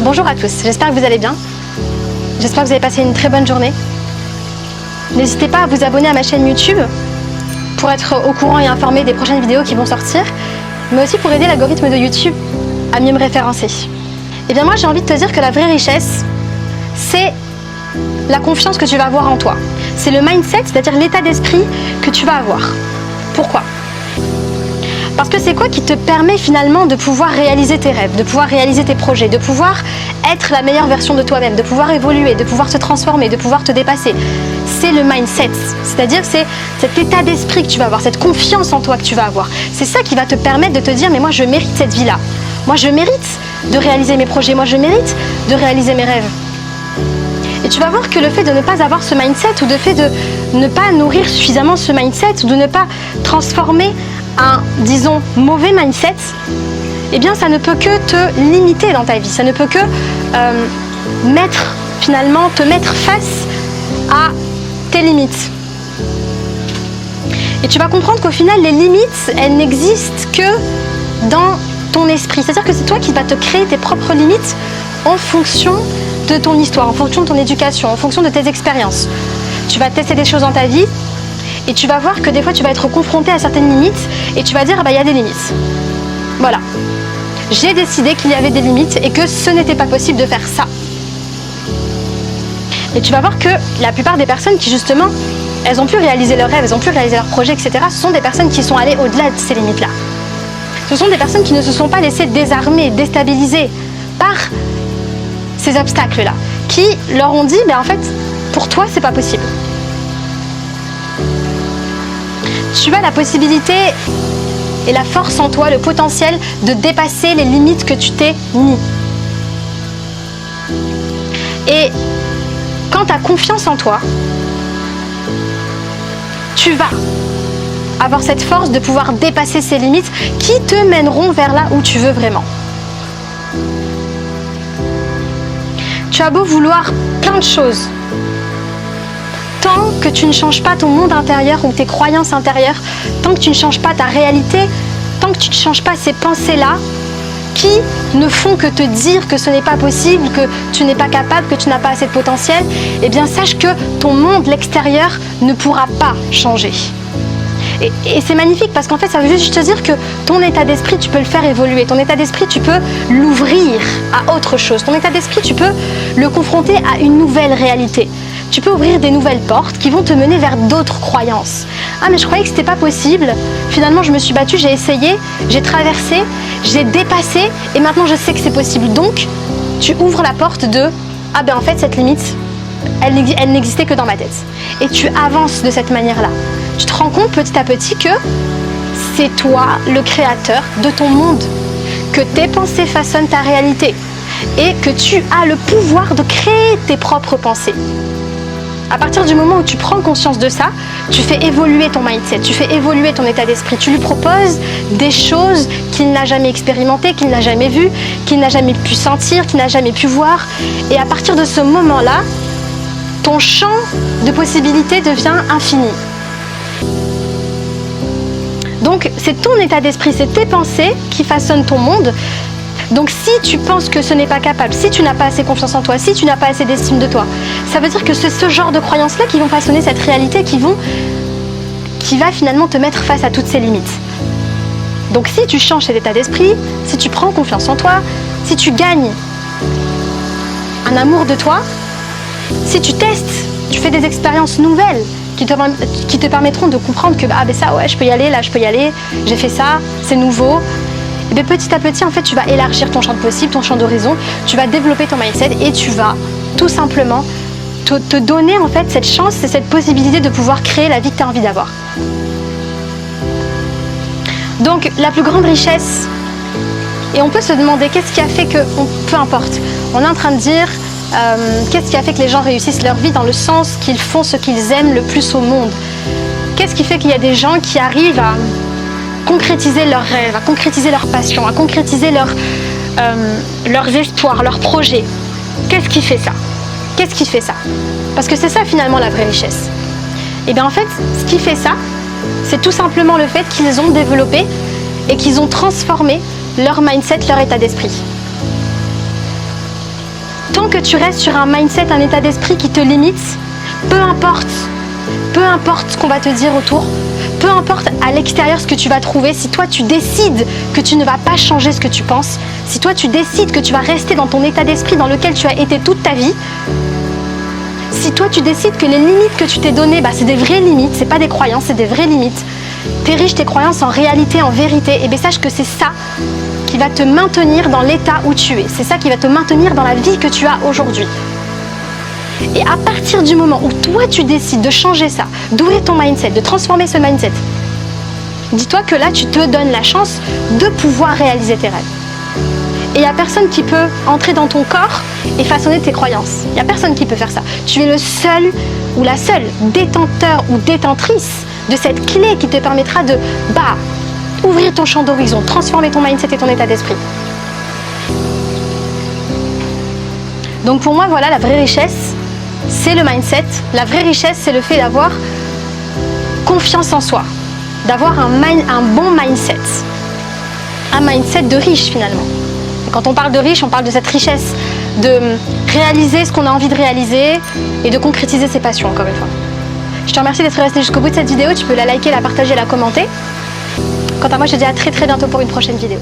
Bonjour à tous, j'espère que vous allez bien. J'espère que vous avez passé une très bonne journée. N'hésitez pas à vous abonner à ma chaîne YouTube pour être au courant et informé des prochaines vidéos qui vont sortir, mais aussi pour aider l'algorithme de YouTube à mieux me référencer. Et bien moi j'ai envie de te dire que la vraie richesse, c'est la confiance que tu vas avoir en toi. C'est le mindset, c'est-à-dire l'état d'esprit que tu vas avoir. Pourquoi ? Parce que c'est quoi qui te permet finalement de pouvoir réaliser tes rêves, de pouvoir réaliser tes projets, de pouvoir être la meilleure version de toi-même, de pouvoir évoluer, de pouvoir te transformer, de pouvoir te dépasser. C'est le mindset, c'est-à-dire c'est cet état d'esprit que tu vas avoir, cette confiance en toi que tu vas avoir. C'est ça qui va te permettre de te dire mais moi je mérite cette vie-là. Moi je mérite de réaliser mes projets, moi je mérite de réaliser mes rêves. Et tu vas voir que le fait de ne pas avoir ce mindset ou le fait de ne pas nourrir suffisamment ce mindset ou de ne pas transformer un, disons, mauvais mindset, eh bien ça ne peut que te limiter dans ta vie, ça ne peut que te mettre face à tes limites. Et tu vas comprendre qu'au final, les limites, elles n'existent que dans ton esprit. C'est-à-dire que c'est toi qui vas te créer tes propres limites en fonction de ton histoire, en fonction de ton éducation, en fonction de tes expériences. Tu vas tester des choses dans ta vie et tu vas voir que des fois tu vas être confronté à certaines limites et tu vas dire ah bah il y a des limites. Voilà. J'ai décidé qu'il y avait des limites et que ce n'était pas possible de faire ça. Et tu vas voir que la plupart des personnes qui justement, elles ont pu réaliser leurs rêves, elles ont pu réaliser leurs projets, etc. Ce sont des personnes qui sont allées au-delà de ces limites-là. Ce sont des personnes qui ne se sont pas laissées désarmer, déstabiliser par ces obstacles-là, qui leur ont dit ben en fait, pour toi c'est pas possible. Tu as la possibilité et la force en toi, le potentiel de dépasser les limites que tu t'es mis. Et quand tu as confiance en toi, tu vas avoir cette force de pouvoir dépasser ces limites qui te mèneront vers là où tu veux vraiment. Tu as beau vouloir plein de choses, tant que tu ne changes pas ton monde intérieur ou tes croyances intérieures, tant que tu ne changes pas ta réalité, tant que tu ne changes pas ces pensées-là qui ne font que te dire que ce n'est pas possible, que tu n'es pas capable, que tu n'as pas assez de potentiel, eh bien sache que ton monde, l'extérieur, ne pourra pas changer. Et c'est magnifique parce qu'en fait ça veut juste te dire que ton état d'esprit tu peux le faire évoluer, ton état d'esprit tu peux l'ouvrir à autre chose, ton état d'esprit tu peux le confronter à une nouvelle réalité. Tu peux ouvrir des nouvelles portes qui vont te mener vers d'autres croyances. Ah mais je croyais que c'était pas possible, finalement je me suis battue, j'ai essayé, j'ai traversé, j'ai dépassé et maintenant je sais que c'est possible. Donc tu ouvres la porte de ah ben en fait cette limite elle n'existait que dans ma tête. Et tu avances de cette manière-là. Tu te rends compte petit à petit que c'est toi le créateur de ton monde, que tes pensées façonnent ta réalité et que tu as le pouvoir de créer tes propres pensées. À partir du moment où tu prends conscience de ça, tu fais évoluer ton mindset, tu fais évoluer ton état d'esprit, tu lui proposes des choses qu'il n'a jamais expérimentées, qu'il n'a jamais vues, qu'il n'a jamais pu sentir, qu'il n'a jamais pu voir. Et à partir de ce moment-là, ton champ de possibilités devient infini. Donc c'est ton état d'esprit, c'est tes pensées qui façonnent ton monde. Donc si tu penses que ce n'est pas capable, si tu n'as pas assez confiance en toi, si tu n'as pas assez d'estime de toi, ça veut dire que c'est ce genre de croyances-là qui vont façonner cette réalité, qui va finalement te mettre face à toutes ces limites. Donc si tu changes cet état d'esprit, si tu prends confiance en toi, si tu gagnes un amour de toi, si tu testes, tu fais des expériences nouvelles qui te permettront de comprendre que ah ben ça ouais je peux y aller, là je peux y aller, j'ai fait ça, c'est nouveau. Et bien petit à petit en fait tu vas élargir ton champ de possible, ton champ d'horizon, tu vas développer ton mindset et tu vas tout simplement te donner en fait cette chance et cette possibilité de pouvoir créer la vie que tu as envie d'avoir. Donc la plus grande richesse, et on peut se demander qu'est-ce qui a fait que, peu importe, on est en train de dire qu'est-ce qui a fait que les gens réussissent leur vie dans le sens qu'ils font ce qu'ils aiment le plus au monde. Qu'est-ce qui fait qu'il y a des gens qui arrivent à concrétiser leurs rêves, à concrétiser leurs passions, à concrétiser leurs espoirs, leurs projets. Qu'est-ce qui fait ça? Qu'est-ce qui fait ça? Parce que c'est ça finalement la vraie richesse. Et bien en fait, ce qui fait ça, c'est tout simplement le fait qu'ils ont développé et qu'ils ont transformé leur mindset, leur état d'esprit. Tant que tu restes sur un mindset, un état d'esprit qui te limite, peu importe ce qu'on va te dire autour, peu importe à l'extérieur ce que tu vas trouver, si toi tu décides que tu ne vas pas changer ce que tu penses, si toi tu décides que tu vas rester dans ton état d'esprit dans lequel tu as été toute ta vie, si toi tu décides que les limites que tu t'es données, c'est des vraies limites, c'est pas des croyances, c'est des vraies limites, t'ériges tes croyances en réalité, en vérité, et bien sache que c'est ça qui va te maintenir dans l'état où tu es, c'est ça qui va te maintenir dans la vie que tu as aujourd'hui. Et à partir du moment où toi tu décides de changer ça, d'ouvrir ton mindset, de transformer ce mindset, dis-toi que là tu te donnes la chance de pouvoir réaliser tes rêves. Et il n'y a personne qui peut entrer dans ton corps et façonner tes croyances. Il n'y a personne qui peut faire ça. Tu es le seul ou la seule détenteur ou détentrice de cette clé qui te permettra de ouvrir ton champ d'horizon, transformer ton mindset et ton état d'esprit. Donc pour moi, voilà, la vraie richesse, c'est le mindset. La vraie richesse, c'est le fait d'avoir confiance en soi, d'avoir un bon mindset. Un mindset de riche finalement. Et quand on parle de riche, on parle de cette richesse, de réaliser ce qu'on a envie de réaliser et de concrétiser ses passions, encore une fois. Je te remercie d'être resté jusqu'au bout de cette vidéo. Tu peux la liker, la partager, la commenter. Quant à moi, je te dis à très très bientôt pour une prochaine vidéo.